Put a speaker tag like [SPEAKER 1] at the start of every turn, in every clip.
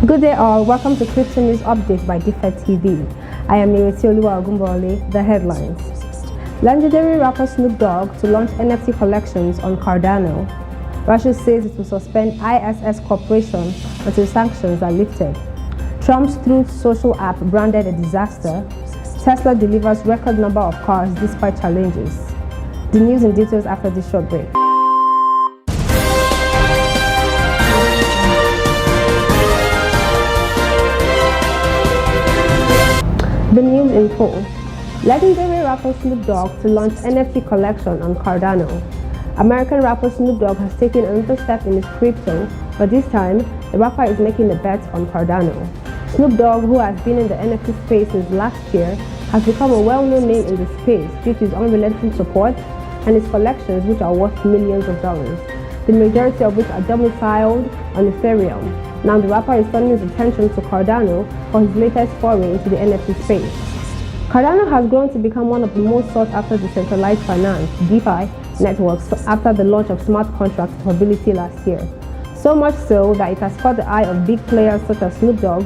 [SPEAKER 1] Good day all, welcome to Cryptonews Update by DFET. I am Iretioluwa Ogunbowale. The headlines. Legendary rapper Snoop Dogg to launch NFT collections on Cardano. Russia says it will suspend ISS Corporation until sanctions are lifted. Trump's Truth social app branded a disaster. Tesla delivers record number of cars despite challenges. The news and details after this short break. The news in full. Legendary rapper Snoop Dogg to launch NFT collection on Cardano. American rapper Snoop Dogg has taken another step in his crypto, but this time, the rapper is making a bet on Cardano. Snoop Dogg, who has been in the NFT space since last year, has become a well-known name in the space due to his unrelenting support and his collections, which are worth millions of dollars, the majority of which are domiciled on Ethereum. Now the rapper is turning his attention to Cardano for his latest foray into the NFT space. Cardano has grown to become one of the most sought-after decentralized finance (DeFi) networks after the launch of smart contract portability last year. So much so that it has caught the eye of big players such as Snoop Dogg,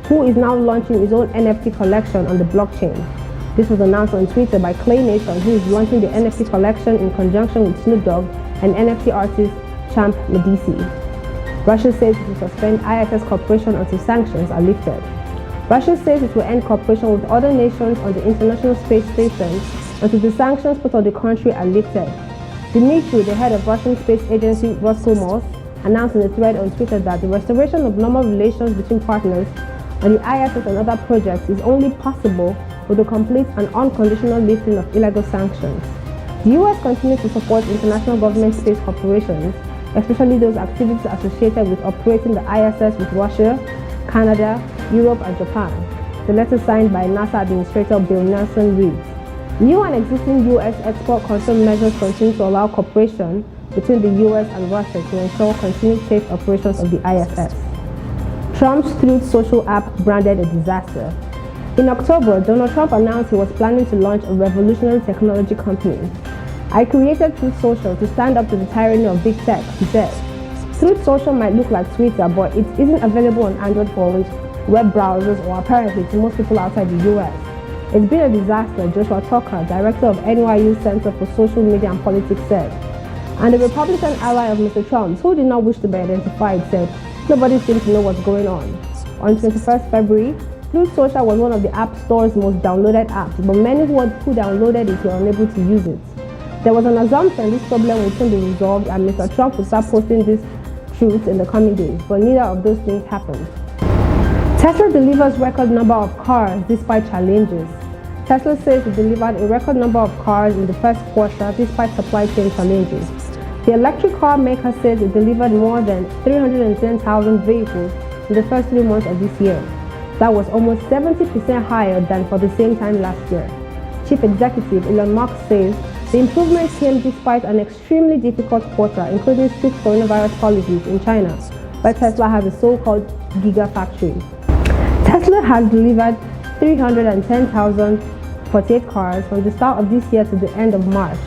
[SPEAKER 1] who is now launching his own NFT collection on the blockchain. This was announced on Twitter by Clay Nation, who is launching the NFT collection in conjunction with Snoop Dogg and NFT artist Champ Medici. Russia says it will suspend ISS Corporation until sanctions are lifted. Russia says it will end cooperation with other nations on the International Space Station until the sanctions put on the country are lifted. Dmitry, the head of Russian space agency Roscosmos, announced in a thread on Twitter that the restoration of normal relations between partners on the ISS and other projects is only possible with the complete and unconditional lifting of illegal sanctions. The US continues to support international government space corporations, especially those activities associated with operating the ISS with Russia, Canada, Europe, and Japan. The letter signed by NASA Administrator Bill Nelson reads, "New and existing US export control measures continue to allow cooperation between the US and Russia to ensure continued safe operations of the ISS." Trump's Truth social app branded a disaster. In October, Donald Trump announced he was planning to launch a revolutionary technology company. "I created Truth Social to stand up to the tyranny of big tech," he said. Truth Social might look like Twitter, but it isn't available on Android phones, web browsers, or apparently to most people outside the US. "It's been a disaster," Joshua Tucker, director of NYU Center for Social Media and Politics, said. And the Republican ally of Mr. Trump, who did not wish to be identified, said, "Nobody seems to know what's going on." On 21st February, Truth Social was one of the App Store's most downloaded apps, but many who downloaded it were unable to use it. There was an assumption this problem would soon be resolved and Mr. Trump would start posting this truth in the coming days, but neither of those things happened. Tesla delivers record number of cars despite challenges. Tesla says it delivered a record number of cars in the first quarter despite supply chain challenges. The electric car maker says it delivered more than 310,000 vehicles in the first 3 months of this year. That was almost 70% higher than for the same time last year. Chief Executive Elon Musk says the improvement came despite an extremely difficult quarter, including strict coronavirus policies in China, where Tesla has a so-called gigafactory. Tesla has delivered 310,048 cars from the start of this year to the end of March,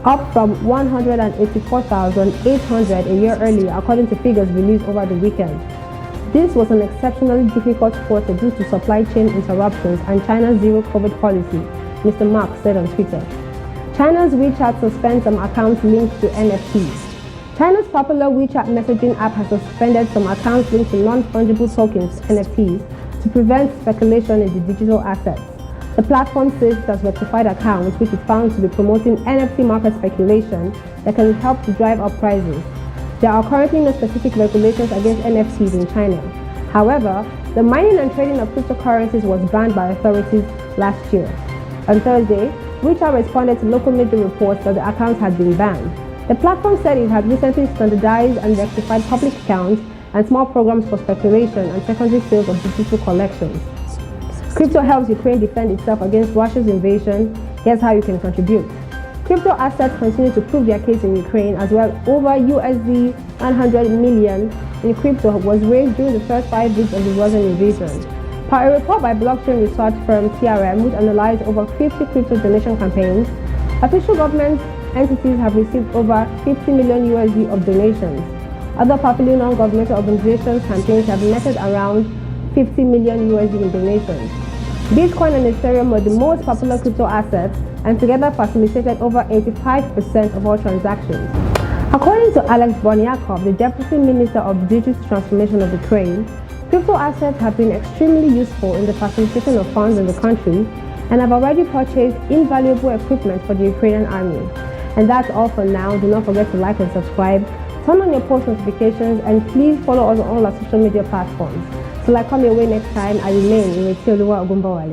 [SPEAKER 1] up from 184,800 a year earlier, according to figures released over the weekend. This was an exceptionally difficult quarter due to supply chain interruptions and China's zero-COVID policy, Mr. Musk said on Twitter. China's WeChat suspends some accounts linked to NFTs. China's popular WeChat messaging app has suspended some accounts linked to non-fungible tokens, NFTs, to prevent speculation in the digital assets. The platform says it has rectified accounts which it found to be promoting NFT market speculation that can help to drive up prices. There are currently no specific regulations against NFTs in China. However, the mining and trading of cryptocurrencies was banned by authorities last year. On Thursday, WeChat responded to local media reports that the accounts had been banned. The platform said it had recently standardized and rectified public accounts and small programs for speculation and secondary sales of digital collections. Crypto helps Ukraine defend itself against Russia's invasion. Here's how you can contribute. Crypto assets continue to prove their case in Ukraine as well. Over USD 100 million in crypto was raised during the first 5 weeks of the Russian invasion. Per a report by blockchain research firm TRM, which analyzed over 50 crypto donation campaigns, official government entities have received over 50 million USD of donations. Other popular non-governmental organizations' campaigns have netted around 50 million USD in donations. Bitcoin and Ethereum were the most popular crypto assets and together facilitated over 85% of all transactions. According to Alex Boniakov, the Deputy Minister of Digital Transformation of Ukraine, crypto assets have been extremely useful in the facilitation of funds in the country and have already purchased invaluable equipment for the Ukrainian army. And that's all for now. Do not forget to like and subscribe, turn on your post notifications, and please follow us on all our social media platforms. Till I come your way next time, I remain Ireti Oluwa Ogunbowale.